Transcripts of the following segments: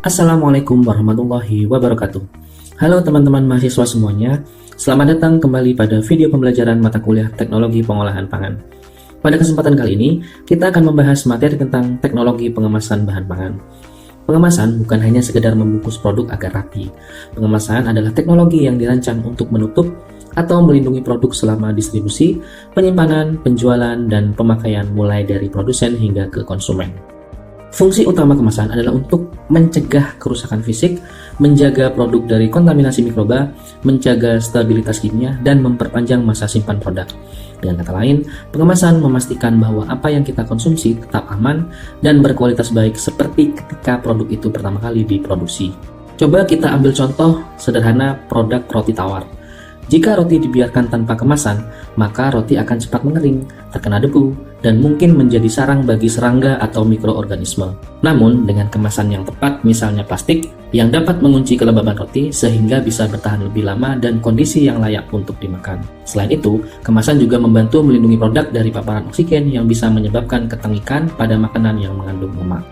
Assalamualaikum warahmatullahi wabarakatuh. Halo teman-teman mahasiswa semuanya, selamat datang kembali pada video pembelajaran mata kuliah Teknologi Pengolahan Pangan. Pada kesempatan kali ini, kita akan membahas materi tentang teknologi pengemasan bahan pangan. Pengemasan bukan hanya sekedar membungkus produk agar rapi. Pengemasan adalah teknologi yang dirancang untuk menutup atau melindungi produk selama distribusi, penyimpanan, penjualan, dan pemakaian mulai dari produsen hingga ke konsumen. Fungsi utama kemasan adalah untuk mencegah kerusakan fisik, menjaga produk dari kontaminasi mikroba, menjaga stabilitas kimia, dan memperpanjang masa simpan produk. Dengan kata lain, pengemasan memastikan bahwa apa yang kita konsumsi tetap aman dan berkualitas baik seperti ketika produk itu pertama kali diproduksi. Coba kita ambil contoh sederhana produk roti tawar. Jika roti dibiarkan tanpa kemasan, maka roti akan cepat mengering, terkena debu, dan mungkin menjadi sarang bagi serangga atau mikroorganisme. Namun, dengan kemasan yang tepat, misalnya plastik, yang dapat mengunci kelembaban roti sehingga bisa bertahan lebih lama dan kondisi yang layak untuk dimakan. Selain itu, kemasan juga membantu melindungi produk dari paparan oksigen yang bisa menyebabkan ketengikan pada makanan yang mengandung lemak.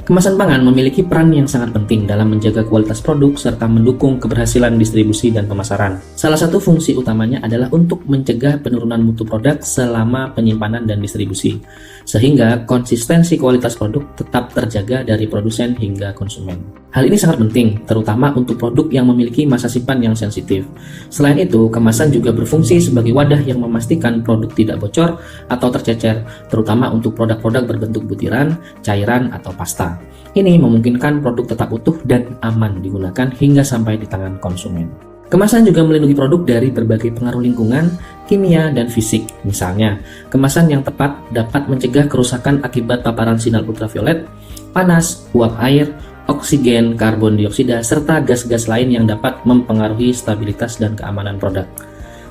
Kemasan pangan memiliki peran yang sangat penting dalam menjaga kualitas produk serta mendukung keberhasilan distribusi dan pemasaran. Salah satu fungsi utamanya adalah untuk mencegah penurunan mutu produk selama penyimpanan dan distribusi, sehingga konsistensi kualitas produk tetap terjaga dari produsen hingga konsumen. Hal ini sangat penting, terutama untuk produk yang memiliki masa simpan yang sensitif. Selain itu, kemasan juga berfungsi sebagai wadah yang memastikan produk tidak bocor atau tercecer, terutama untuk produk-produk berbentuk butiran, cairan, atau pasta. Ini memungkinkan produk tetap utuh dan aman digunakan hingga sampai di tangan konsumen. Kemasan juga melindungi produk dari berbagai pengaruh lingkungan, kimia, dan fisik. Misalnya, kemasan yang tepat dapat mencegah kerusakan akibat paparan sinar ultraviolet, panas, uap air, oksigen, karbon dioksida, serta gas-gas lain yang dapat mempengaruhi stabilitas dan keamanan produk.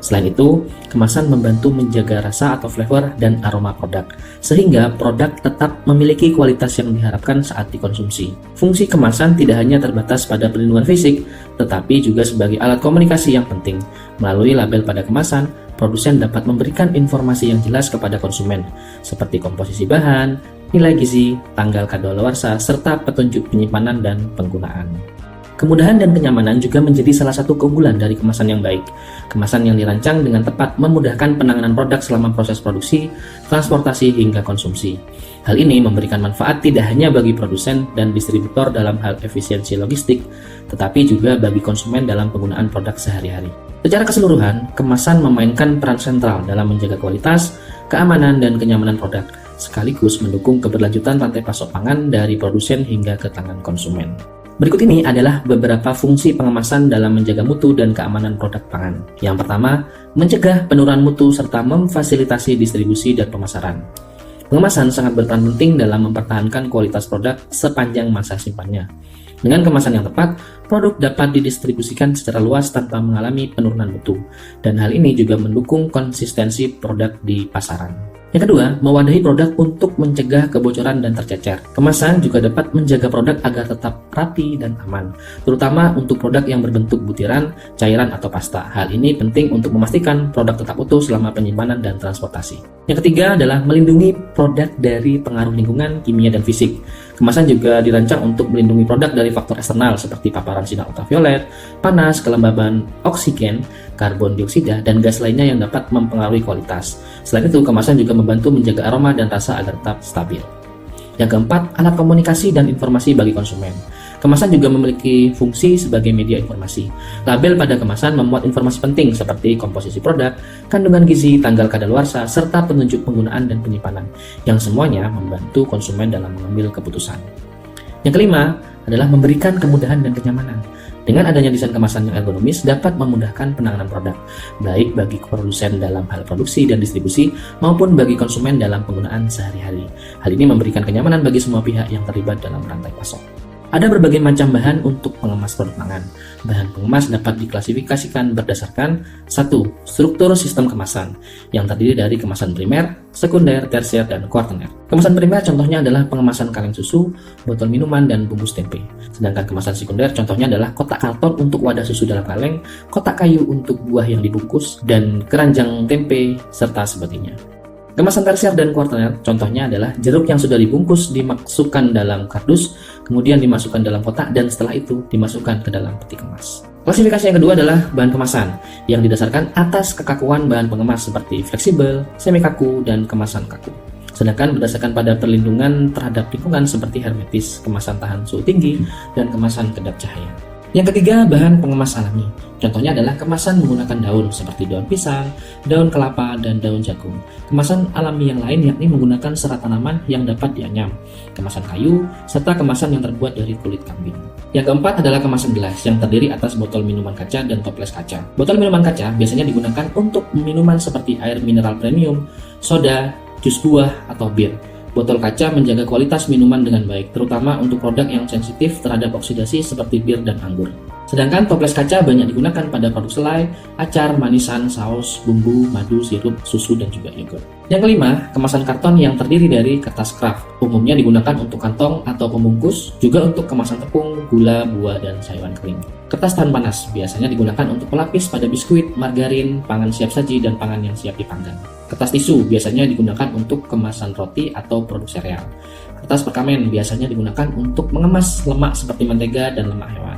Selain itu, kemasan membantu menjaga rasa atau flavor dan aroma produk, sehingga produk tetap memiliki kualitas yang diharapkan saat dikonsumsi. Fungsi kemasan tidak hanya terbatas pada perlindungan fisik, tetapi juga sebagai alat komunikasi yang penting. Melalui label pada kemasan, produsen dapat memberikan informasi yang jelas kepada konsumen, seperti komposisi bahan, nilai gizi, tanggal kadaluarsa, serta petunjuk penyimpanan dan penggunaan. Kemudahan dan kenyamanan juga menjadi salah satu keunggulan dari kemasan yang baik. Kemasan yang dirancang dengan tepat memudahkan penanganan produk selama proses produksi, transportasi, hingga konsumsi. Hal ini memberikan manfaat tidak hanya bagi produsen dan distributor dalam hal efisiensi logistik, tetapi juga bagi konsumen dalam penggunaan produk sehari-hari. Secara keseluruhan, kemasan memainkan peran sentral dalam menjaga kualitas, keamanan, dan kenyamanan produk, sekaligus mendukung keberlanjutan rantai pasok pangan dari produsen hingga ke tangan konsumen. Berikut ini adalah beberapa fungsi pengemasan dalam menjaga mutu dan keamanan produk pangan. Yang pertama, mencegah penurunan mutu serta memfasilitasi distribusi dan pemasaran. Pengemasan sangat berperan penting dalam mempertahankan kualitas produk sepanjang masa simpannya. Dengan kemasan yang tepat, produk dapat didistribusikan secara luas tanpa mengalami penurunan mutu, dan hal ini juga mendukung konsistensi produk di pasaran. Yang kedua, mewadahi produk untuk mencegah kebocoran dan tercecer. Kemasan juga dapat menjaga produk agar tetap rapi dan aman, terutama untuk produk yang berbentuk butiran, cairan, atau pasta. Hal ini penting untuk memastikan produk tetap utuh selama penyimpanan dan transportasi. Yang ketiga adalah melindungi produk dari pengaruh lingkungan, kimia, dan fisik. Kemasan juga dirancang untuk melindungi produk dari faktor eksternal seperti paparan sinar ultraviolet, panas, kelembaban oksigen, karbon dioksida, dan gas lainnya yang dapat mempengaruhi kualitas. Selain itu, kemasan juga membantu menjaga aroma dan rasa agar tetap stabil. Yang keempat, alat komunikasi dan informasi bagi konsumen. Kemasan juga memiliki fungsi sebagai media informasi. Label pada kemasan memuat informasi penting seperti komposisi produk, kandungan gizi, tanggal kadaluarsa, serta petunjuk penggunaan dan penyimpanan, yang semuanya membantu konsumen dalam mengambil keputusan. Yang kelima adalah memberikan kemudahan dan kenyamanan. Dengan adanya desain kemasan yang ergonomis dapat memudahkan penanganan produk, baik bagi produsen dalam hal produksi dan distribusi maupun bagi konsumen dalam penggunaan sehari-hari. Hal ini memberikan kenyamanan bagi semua pihak yang terlibat dalam rantai pasok. Ada berbagai macam bahan untuk pengemas produk pangan. Bahan pengemas dapat diklasifikasikan berdasarkan 1. Struktur sistem kemasan, yang terdiri dari kemasan primer, sekunder, tersier, dan kuartener. Kemasan primer contohnya adalah pengemasan kaleng susu, botol minuman, dan bungkus tempe. Sedangkan kemasan sekunder contohnya adalah kotak karton untuk wadah susu dalam kaleng, kotak kayu untuk buah yang dibungkus, dan keranjang tempe, serta sebagainya. Kemasan tersier dan kuartener contohnya adalah jeruk yang sudah dibungkus dimasukkan dalam kardus, kemudian dimasukkan dalam kotak dan setelah itu dimasukkan ke dalam peti kemas. Klasifikasi yang kedua adalah bahan kemasan yang didasarkan atas kekakuan bahan pengemas seperti fleksibel, semi kaku, dan kemasan kaku. Sedangkan berdasarkan pada perlindungan terhadap lingkungan seperti hermetis, kemasan tahan suhu tinggi, dan kemasan kedap cahaya. Yang ketiga, bahan pengemas alami. Contohnya adalah kemasan menggunakan daun seperti daun pisang, daun kelapa, dan daun jagung. Kemasan alami yang lain yakni menggunakan serat tanaman yang dapat dianyam, kemasan kayu, serta kemasan yang terbuat dari kulit kambing. Yang keempat adalah kemasan gelas yang terdiri atas botol minuman kaca dan toples kaca. Botol minuman kaca biasanya digunakan untuk minuman seperti air mineral premium, soda, jus buah, atau bir. Botol kaca menjaga kualitas minuman dengan baik, terutama untuk produk yang sensitif terhadap oksidasi seperti bir dan anggur. Sedangkan toples kaca banyak digunakan pada produk selai, acar, manisan, saus, bumbu, madu, sirup, susu, dan juga yogurt. Yang kelima, kemasan karton yang terdiri dari kertas kraft. Umumnya digunakan untuk kantong atau pembungkus, juga untuk kemasan tepung, gula, buah, dan sayuran kering. Kertas tahan panas biasanya digunakan untuk pelapis pada biskuit, margarin, pangan siap saji, dan pangan yang siap dipanggang. Kertas tisu biasanya digunakan untuk kemasan roti atau produk sereal. Kertas perkamen biasanya digunakan untuk mengemas lemak seperti mentega dan lemak hewan.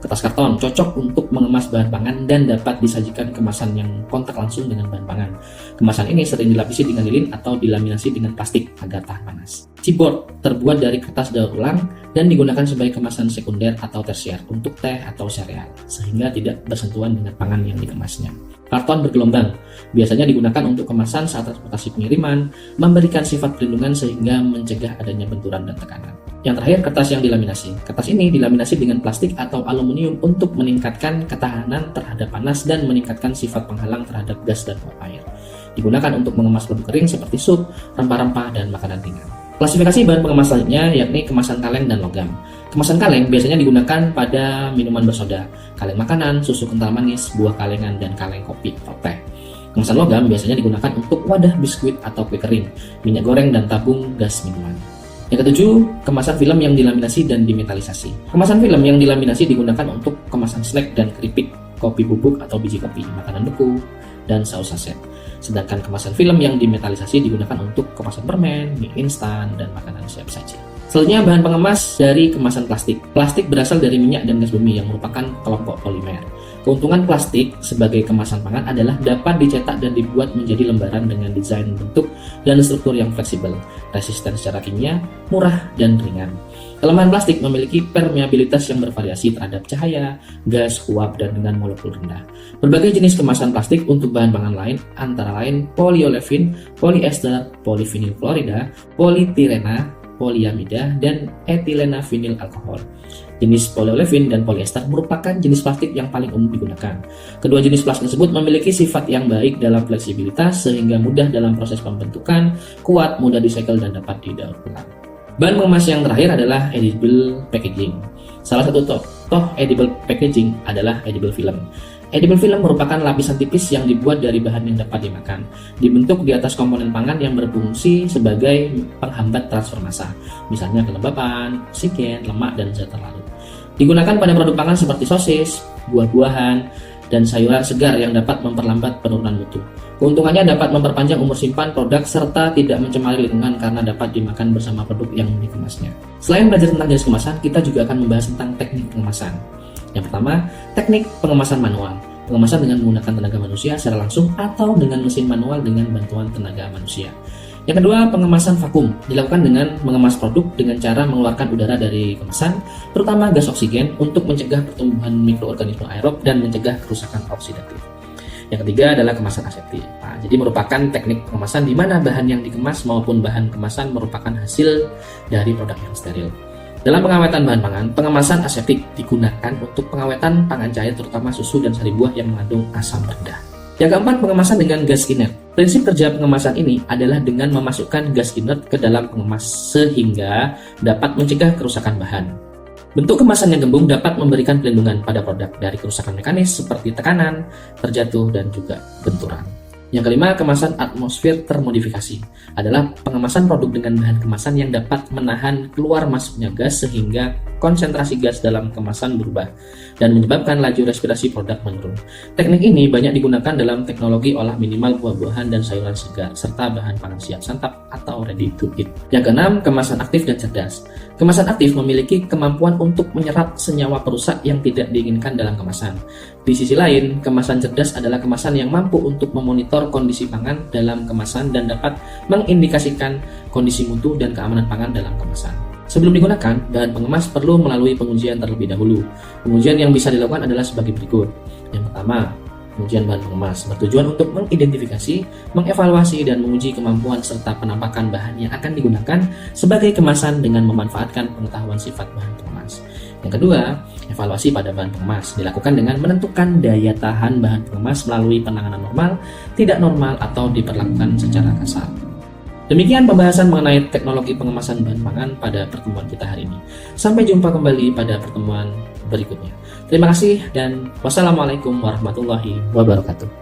Kertas karton cocok untuk mengemas bahan pangan dan dapat disajikan kemasan yang kontak langsung dengan bahan pangan. Kemasan ini sering dilapisi dengan lilin atau dilaminasi dengan plastik agar tahan panas. Chipboard terbuat dari kertas daur ulang dan digunakan sebagai kemasan sekunder atau tersier untuk teh atau sereal, sehingga tidak bersentuhan dengan pangan yang dikemasnya. Karton bergelombang biasanya digunakan untuk kemasan saat transportasi pengiriman, memberikan sifat perlindungan sehingga mencegah adanya benturan dan tekanan. Yang terakhir, kertas yang dilaminasi. Kertas ini dilaminasi dengan plastik atau aluminium untuk meningkatkan ketahanan terhadap panas dan meningkatkan sifat penghalang terhadap gas dan uap air. Digunakan untuk mengemas produk kering seperti sup, rempah-rempah, dan makanan ringan. Klasifikasi bahan pengemas lainnya yakni kemasan kaleng dan logam. Kemasan kaleng biasanya digunakan pada minuman bersoda, kaleng makanan, susu kental manis, buah kalengan, dan kaleng kopi atau teh. Kemasan logam biasanya digunakan untuk wadah biskuit atau kue kering, minyak goreng, dan tabung gas minuman. Yang ketujuh, kemasan film yang dilaminasi dan dimetalisasi. Kemasan film yang dilaminasi digunakan untuk kemasan snack dan keripik, kopi bubuk atau biji kopi, makanan beku, dan saus saset. Sedangkan kemasan film yang dimetalisasi digunakan untuk kemasan permen, mie instan, dan makanan siap saji. Selanjutnya, bahan pengemas dari kemasan plastik. Plastik berasal dari minyak dan gas bumi yang merupakan kelompok polimer. Keuntungan plastik sebagai kemasan pangan adalah dapat dicetak dan dibuat menjadi lembaran dengan desain bentuk dan struktur yang fleksibel, resisten secara kimia, murah, dan ringan. Kelemahan plastik memiliki permeabilitas yang bervariasi terhadap cahaya, gas, uap, dan dengan molekul rendah. Berbagai jenis kemasan plastik untuk bahan pangan lain antara lain polyolefin, polyester, polyvinyl klorida, polytirena, polyamida, dan etilena vinyl alkohol. Jenis polyolefin dan polyester merupakan jenis plastik yang paling umum digunakan. Kedua jenis plastik tersebut memiliki sifat yang baik dalam fleksibilitas sehingga mudah dalam proses pembentukan, kuat, mudah disegel, dan dapat didaur ulang. Bahan pengemas yang terakhir adalah edible packaging. Salah satu contoh edible packaging adalah edible film. Edible film merupakan lapisan tipis yang dibuat dari bahan yang dapat dimakan, dibentuk di atas komponen pangan yang berfungsi sebagai penghambat transfer massa, misalnya kelembapan, oksigen, lemak, dan zat terlarut. Digunakan pada produk pangan seperti sosis, buah-buahan, dan sayuran segar yang dapat memperlambat penurunan mutu. Keuntungannya dapat memperpanjang umur simpan produk serta tidak mencemari lingkungan karena dapat dimakan bersama produk yang dikemasnya. Selain belajar tentang jenis kemasan, kita juga akan membahas tentang teknik pengemasan. Yang pertama, teknik pengemasan manual. Pengemasan dengan menggunakan tenaga manusia secara langsung atau dengan mesin manual dengan bantuan tenaga manusia. Yang kedua, pengemasan vakum. Dilakukan dengan mengemas produk dengan cara mengeluarkan udara dari kemasan, terutama gas oksigen, untuk mencegah pertumbuhan mikroorganisme aerob dan mencegah kerusakan oksidatif. Yang ketiga adalah kemasan aseptik. Nah, jadi merupakan teknik pengemasan di mana bahan yang dikemas maupun bahan kemasan merupakan hasil dari produk yang steril. Dalam pengawetan bahan pangan, pengemasan aseptik digunakan untuk pengawetan pangan cair terutama susu dan sari buah yang mengandung asam rendah. Yang keempat, pengemasan dengan gas inert. Prinsip kerja pengemasan ini adalah dengan memasukkan gas inert ke dalam pengemas sehingga dapat mencegah kerusakan bahan. Bentuk kemasan yang gembung dapat memberikan perlindungan pada produk dari kerusakan mekanis seperti tekanan, terjatuh, dan juga benturan. Yang kelima, kemasan atmosfer termodifikasi adalah pengemasan produk dengan bahan kemasan yang dapat menahan keluar masuknya gas sehingga konsentrasi gas dalam kemasan berubah dan menyebabkan laju respirasi produk menurun. Teknik ini banyak digunakan dalam teknologi olah minimal buah-buahan dan sayuran segar serta bahan pangan siap santap atau ready to eat. Yang keenam, kemasan aktif dan cerdas. Kemasan aktif memiliki kemampuan untuk menyerap senyawa perusak yang tidak diinginkan dalam kemasan. Di sisi lain, kemasan cerdas adalah kemasan yang mampu untuk memonitor kondisi pangan dalam kemasan dan dapat mengindikasikan kondisi mutu dan keamanan pangan dalam kemasan. Sebelum digunakan, bahan pengemas perlu melalui pengujian terlebih dahulu. Pengujian yang bisa dilakukan adalah sebagai berikut. Yang pertama, pengujian bahan pengemas bertujuan untuk mengidentifikasi, mengevaluasi, dan menguji kemampuan serta penampakan bahan yang akan digunakan sebagai kemasan dengan memanfaatkan pengetahuan sifat bahan pengemas. Yang kedua, evaluasi pada bahan pengemas dilakukan dengan menentukan daya tahan bahan pengemas melalui penanganan normal, tidak normal, atau diperlakukan secara kasar. Demikian pembahasan mengenai teknologi pengemasan bahan pangan pada pertemuan kita hari ini. Sampai jumpa kembali pada pertemuan berikutnya. Terima kasih dan wassalamualaikum warahmatullahi wabarakatuh.